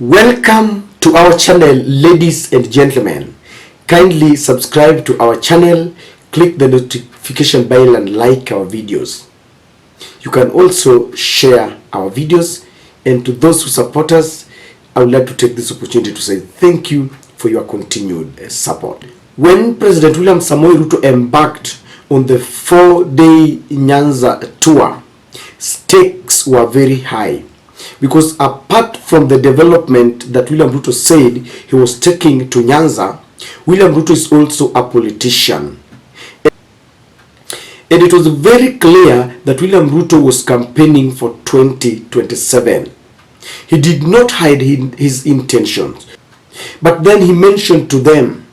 Welcome to our channel, ladies and gentlemen. Kindly subscribe to our channel, click the notification bell and like our videos. You can also share our videos, and to those who support us, I would like to take this opportunity to say thank you for your continued support. When President William Samoei Ruto embarked on the 4-day Nyanza tour, stakes were very high. Because apart from the development that William Ruto said he was taking to Nyanza, William Ruto is also a politician. And it was very clear that William Ruto was campaigning for 2027. He did not hide his intentions. But then he mentioned to them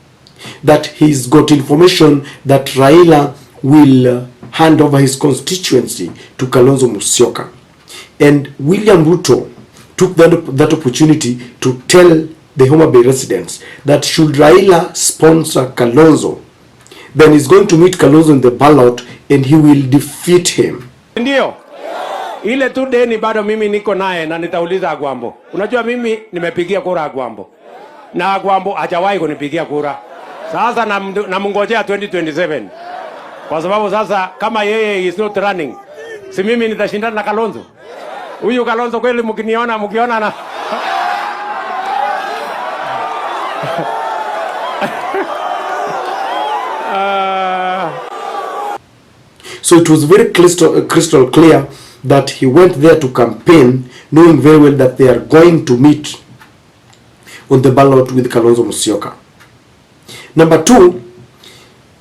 that he's got information that Raila will hand over his constituency to Kalonzo Musyoka. And William Ruto took that opportunity to tell the Homabay residents that should Raila sponsor Kalonzo, then he's going to meet Kalonzo in the ballot and he will defeat him. Ndio. Ile tu deni bado mimi niko naye na nitauliza Agwambo. Unajua mimi nimepigia kura Agwambo. Na Agwambo hajawahi kunipigia kura. Sasa namngojea 2027. Kwa sababu sasa kama yeye is not running, si mimi nitashindana na Kalonzo. Huyu Kalonzo kweli mkiona na So it was very crystal clear that he went there to campaign, knowing very well that they are going to meet on the ballot with Kalonzo Musyoka. Number two,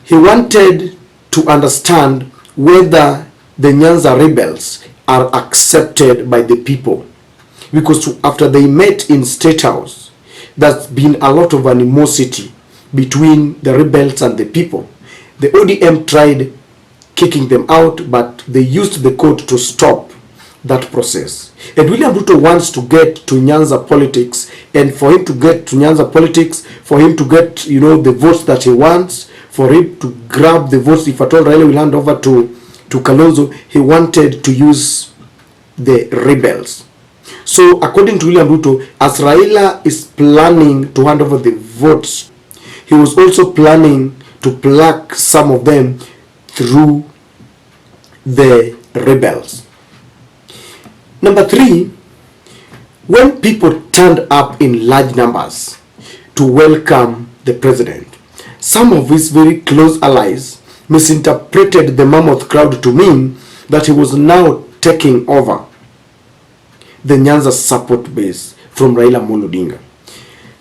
he wanted to understand whether the Nyanza rebels are accepted by the people, because after they met in State House, there's been a lot of animosity between the rebels and the people. The ODM tried kicking them out, but they used the court to stop that process. And William Ruto wants to get to Nyanza politics, and for him to get to Nyanza politics, for him to get, the votes that he wants, for him to grab the votes, if at all Raila will hand over to Kalonzo, he wanted to use the rebels. So according to William Ruto, as Raila is planning to hand over the votes, he was also planning to pluck some of them through the rebels. Number three, when people turned up in large numbers to welcome the president, some of his very close allies misinterpreted the mammoth crowd to mean that he was now taking over the Nyanza support base from Raila Odinga.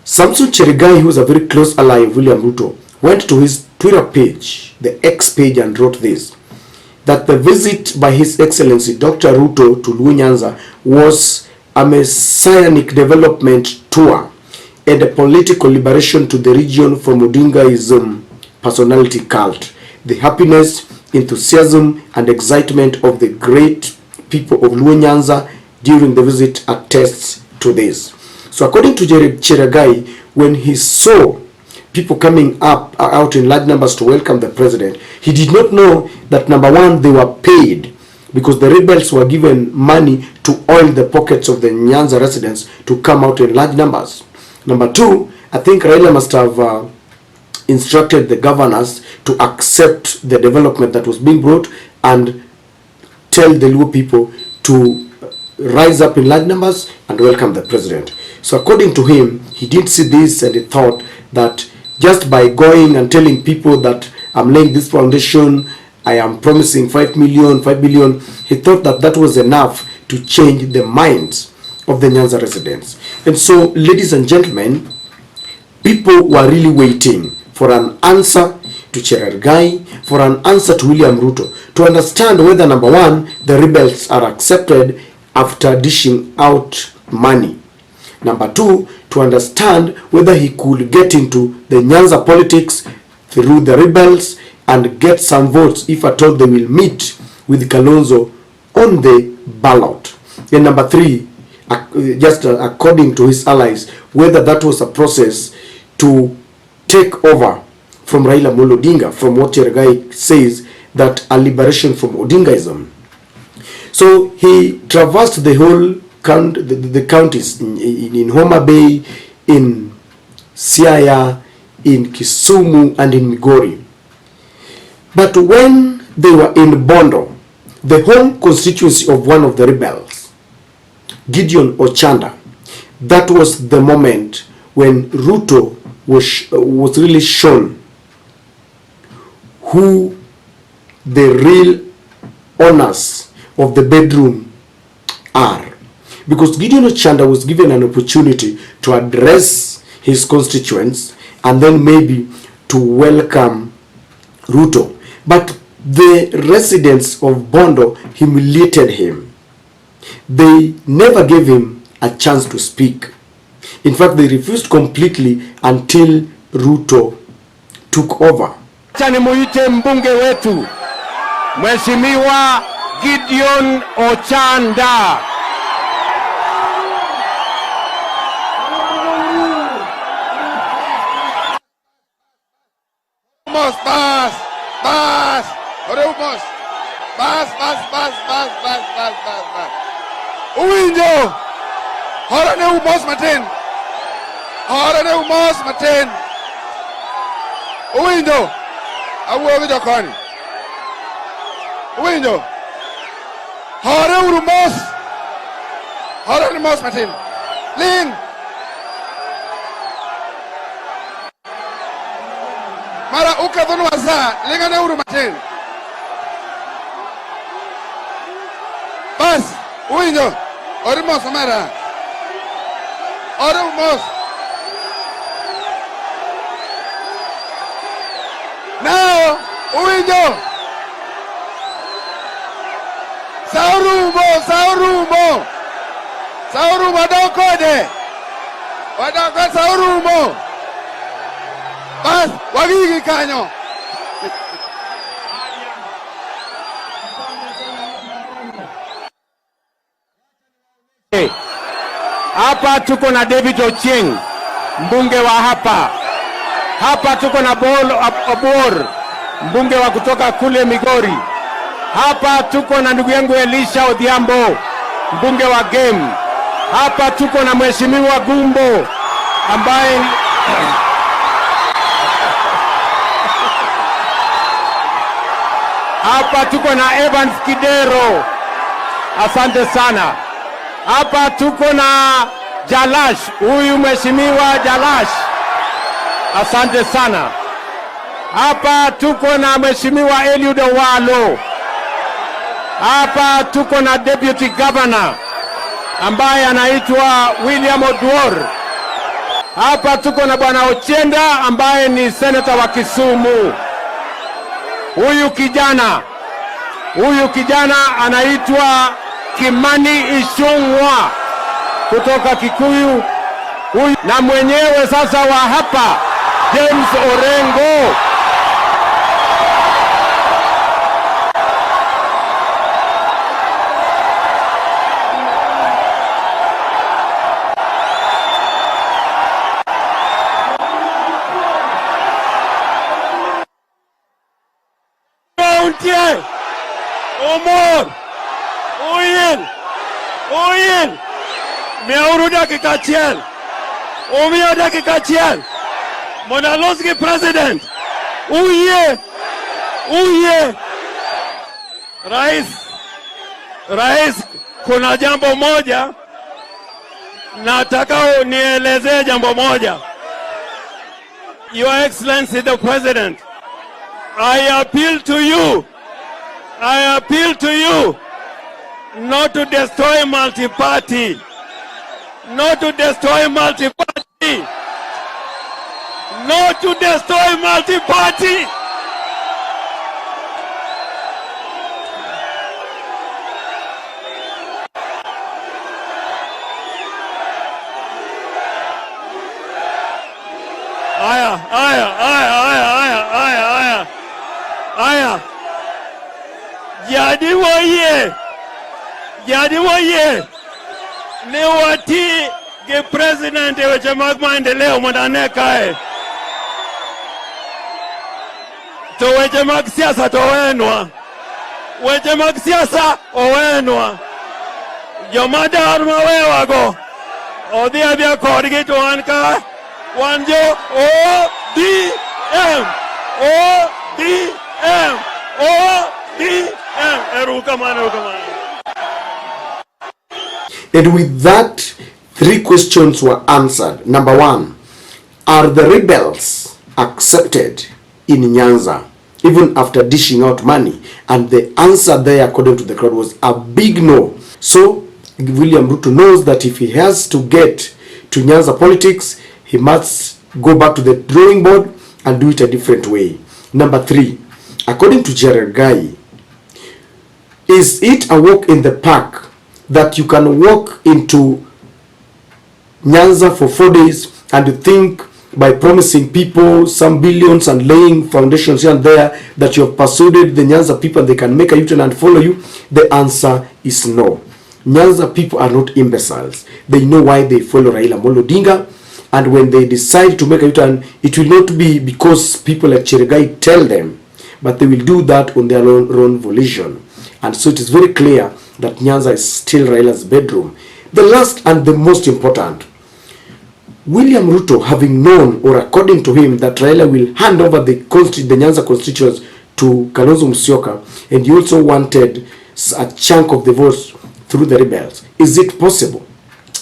Samson Cherigai, who was a very close ally of William Ruto, went to his Twitter page, the X page, and wrote this, that the visit by His Excellency Dr. Ruto to Nyanza was a messianic development tour and a political liberation to the region from Odingaism personality cult. The happiness, enthusiasm, and excitement of the great people of Nyanza during the visit attests to this. So according to Cherigai, when he saw people coming out in large numbers to welcome the president, he did not know that, number one, they were paid because the rebels were given money to oil the pockets of the Nyanza residents to come out in large numbers. Number two, I think Raila must have instructed the governors to accept the development that was being brought and tell the Luo people to rise up in large numbers and welcome the president. So according to him, he did see this and he thought that just by going and telling people that I'm laying this foundation, I am promising 5 billion, he thought that that was enough to change the minds of the Nyanza residents. And so, ladies and gentlemen, people were really waiting for an answer to Cherigai, for an answer to William Ruto, to understand whether, number one, the rebels are accepted after dishing out money. Number two, to understand whether he could get into the Nyanza politics through the rebels and get some votes if at all they will meet with Kalonzo on the ballot. And number three, just according to his allies, whether that was a process to take over from Raila Odinga, from what Cherigai says, that a liberation from Odingaism. So he traversed the whole the counties in Homabay, in Siaya, in Kisumu, and in Migori. But when they were in Bondo, the home constituency of one of the rebels, Gideon Ochanda, that was the moment when Ruto was really shown who the real owners of the bedroom are. Because Gideon Ochanda was given an opportunity to address his constituents and then maybe to welcome Ruto. But the residents of Bondo humiliated him. They never gave him a chance to speak. In fact, they refused completely until Ruto took over. Acha nimuite mbunge wetu Mheshimiwa Gideon Ochanda. Uwinjo, horane umos matin. Horane umos matin. Uwinjo, awuoyo jokoni. Uwinjo, hore urumos. Horane umos matin. Ling. Mara ukadhunu wasa, lingane uru matin. Bas, uwinjo, orimos mara. Orimos. Now, uwinjo. Saurumo. Saurumo wadokode. Wadokode saurumo. Bas, wagigi kanyo. Hapa tuko na David Ochieng, mbunge wa hapa. Hapa tuko na Bol Obor, mbunge wa kutoka kule Migori. Hapa tuko na ndugu yangu Elisha Odhiambo, mbunge wa Game. Hapa tuko na Mheshimiwa Gumbo ambaye hapa tuko na Evans Kidero. Asante sana. Hapa tuko na Jalash, huyu Mheshimiwa Jalash. Asante sana. Hapa tuko na Mheshimiwa Eliud Owalo. Hapa tuko na Deputy Governor ambaye anaitwa William Oduor. Hapa tuko na Bwana Ochenda ambaye ni senator wa Kisumu. Huyu kijana anaitwa Kimani Ichung'wah kutoka Kikuyu. Huyu na mwenyewe sasa wa hapa James Orengo. Omor Oyin Meuru dakika achiel Omiyo dakika achiel Monalosgi president Uye Rais, kuna jambo moja nataka unielezee jambo moja. Your Excellency the President, I appeal to you not to destroy multi-party. Not to destroy multi-party. Not to destroy multi-party. Aya. Jadi woye. Ne wati ge president weche mag maendeleo mondane kae. To weche mag siasa to wenwa. Weche mag siasa owenwa. Jomadar mawewago. Odhiadhia kodgi to an ka. Wan jo ODM. ODM. ODM. Erukamano. And with that, 3 questions were answered. Number 1, are the rebels accepted in Nyanza, even after dishing out money? And the answer there, according to the crowd, was a big no. So William Ruto knows that if he has to get to Nyanza politics, he must go back to the drawing board and do it a different way. Number 3, according to Gerard Gai, is it a walk in the park that you can walk into Nyanza for 4 days and you think by promising people some billions and laying foundations here and there that you have persuaded the Nyanza people and they can make a U-turn and follow you? The answer is no. Nyanza people are not imbeciles. They know why they follow Raila Amolo Odinga, and when they decide to make a U-turn, it will not be because people like Cheregai tell them, but they will do that on their own volition. And so it is very clear that Nyanza is still Raila's bedroom. The last and the most important, William Ruto, having known, or according to him, that Raila will hand over the Nyanza constituents to Kalonzo Musyoka, and he also wanted a chunk of the votes through the rebels. Is it possible?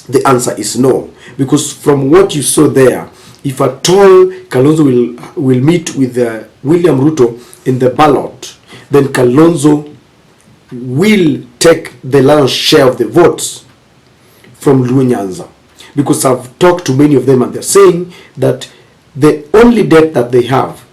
The answer is no, because from what you saw there, if at all Kalonzo will meet with William Ruto in the ballot, then Kalonzo will take the lion's share of the votes from Nyanza. Because I've talked to many of them and they're saying that the only debt that they have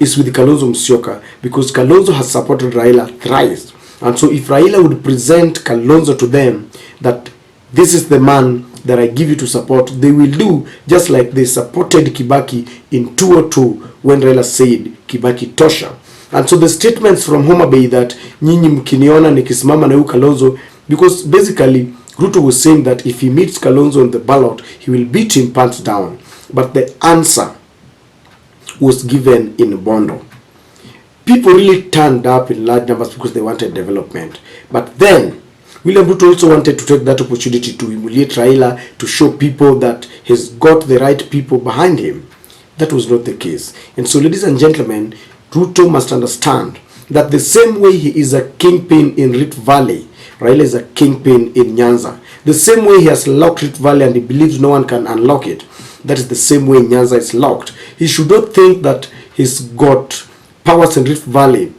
is with Kalonzo Musyoka, because Kalonzo has supported Raila thrice. And so if Raila would present Kalonzo to them that this is the man that I give you to support, they will do just like they supported Kibaki in 2002 when Raila said Kibaki tosha. And so the statements from Homabay that nyinyi mkiniona nikisimama na huyu Kalonzo, because basically Ruto was saying that if he meets Kalonzo on the ballot, he will beat him pants down. But the answer was given in Bondo. People really turned up in large numbers because they wanted development. But then William Ruto also wanted to take that opportunity to humiliate Raila, to show people that he's got the right people behind him. That was not the case. And so, ladies and gentlemen, Ruto must understand that the same way he is a kingpin in Rift Valley, Raila is a kingpin in Nyanza. The same way he has locked Rift Valley and he believes no one can unlock it, that is the same way Nyanza is locked. He should not think that he's got powers in Rift Valley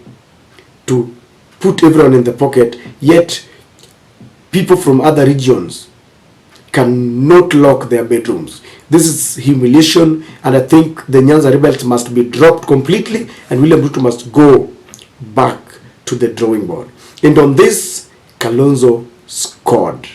to put everyone in the pocket, yet people from other regions cannot lock their bedrooms. This is humiliation, and I think the Nyanza rebels must be dropped completely, and William Ruto must go back to the drawing board. And on this, Kalonzo scored.